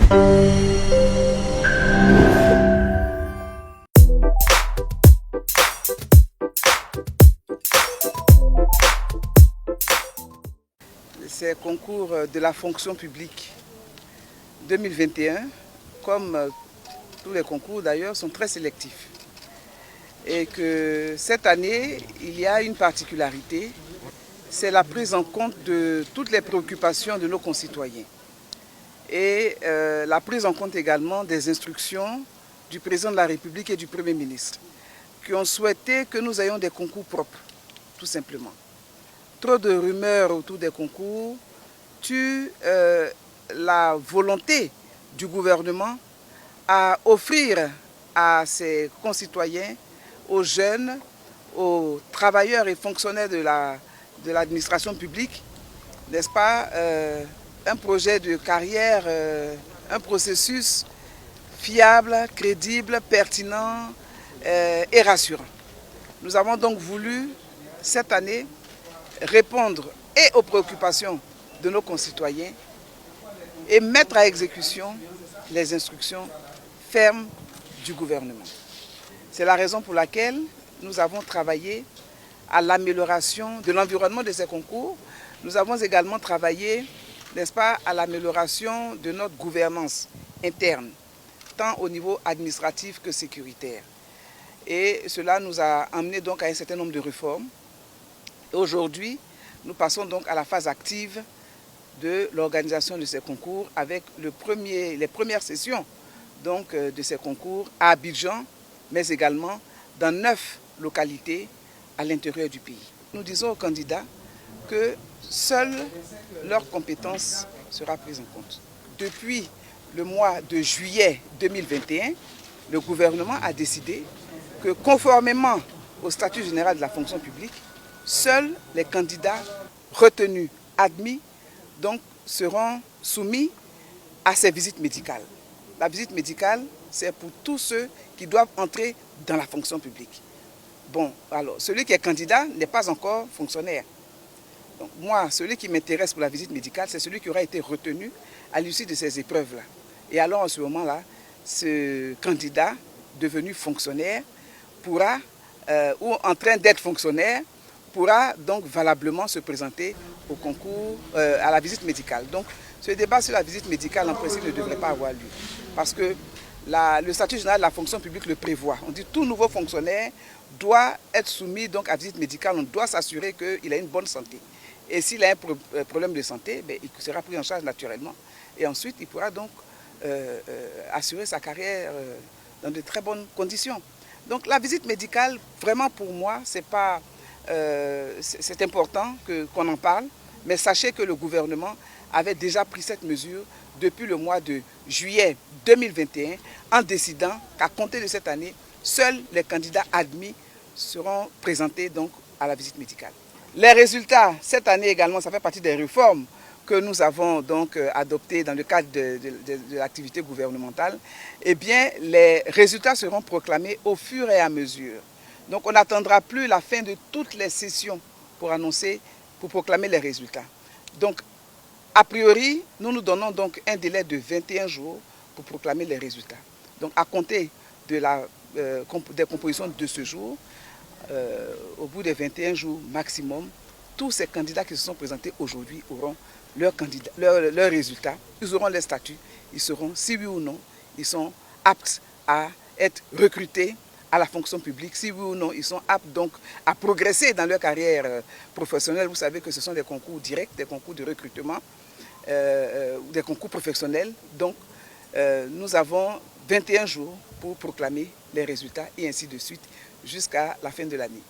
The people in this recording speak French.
Ces concours de la fonction publique 2021, comme tous les concours d'ailleurs, sont très sélectifs. Et que cette année, il y a une particularité, c'est la prise en compte de toutes les préoccupations de nos concitoyens. Et la prise en compte également des instructions du président de la République et du Premier ministre, qui ont souhaité que nous ayons des concours propres, tout simplement. Trop de rumeurs autour des concours tuent la volonté du gouvernement à offrir à ses concitoyens, aux jeunes, aux travailleurs et fonctionnaires de l'administration publique, n'est-ce pas, un projet de carrière, un processus fiable, crédible, pertinent et rassurant. Nous avons donc voulu, cette année, répondre et aux préoccupations de nos concitoyens et mettre à exécution les instructions fermes du gouvernement. C'est la raison pour laquelle nous avons travaillé à l'amélioration de l'environnement de ces concours. Nous avons également travaillé, n'est-ce pas, à l'amélioration de notre gouvernance interne, tant au niveau administratif que sécuritaire. Et cela nous a amené donc à un certain nombre de réformes. Aujourd'hui, nous passons donc à la phase active de l'organisation de ces concours avec les premières sessions donc, de ces concours à Abidjan, mais également dans 9 localités à l'intérieur du pays. Nous disons aux candidats que seule leur compétence sera prise en compte. Depuis le mois de juillet 2021, le gouvernement a décidé que conformément au statut général de la fonction publique, seuls les candidats retenus, admis, donc, seront soumis à ces visites médicales. La visite médicale, c'est pour tous ceux qui doivent entrer dans la fonction publique. Bon, alors, celui qui est candidat n'est pas encore fonctionnaire. Donc, moi, celui qui m'intéresse pour la visite médicale, c'est celui qui aura été retenu à l'issue de ces épreuves-là. Et alors, en ce moment-là, ce candidat devenu fonctionnaire pourra, ou en train d'être fonctionnaire, pourra donc valablement se présenter au concours, à la visite médicale. Donc ce débat sur la visite médicale en principe ne devrait pas avoir lieu. Parce que le statut général de la fonction publique le prévoit. On dit que tout nouveau fonctionnaire doit être soumis donc, à visite médicale. On doit s'assurer qu'il a une bonne santé. Et s'il a un problème de santé, ben, il sera pris en charge naturellement. Et ensuite, il pourra donc assurer sa carrière dans de très bonnes conditions. Donc la visite médicale, vraiment pour moi, c'est important qu'on en parle, mais sachez que le gouvernement avait déjà pris cette mesure depuis le mois de juillet 2021 en décidant qu'à compter de cette année, seuls les candidats admis seront présentés donc à la visite médicale. Les résultats, cette année également, ça fait partie des réformes que nous avons donc adoptées dans le cadre de l'activité gouvernementale. Eh bien, les résultats seront proclamés au fur et à mesure. Donc on n'attendra plus la fin de toutes les sessions pour proclamer les résultats. Donc, a priori, nous nous donnons donc un délai de 21 jours pour proclamer les résultats. Donc à compter des compositions de ce jour, au bout des 21 jours maximum, tous ces candidats qui se sont présentés aujourd'hui auront leurs résultats. Ils auront les statuts, ils sauront si oui ou non ils sont aptes à être recrutés à la fonction publique, si oui ou non ils sont aptes donc à progresser dans leur carrière professionnelle. Vous savez que ce sont des concours directs, des concours de recrutement, des concours professionnels. Donc nous avons 21 jours pour proclamer les résultats et ainsi de suite jusqu'à la fin de l'année.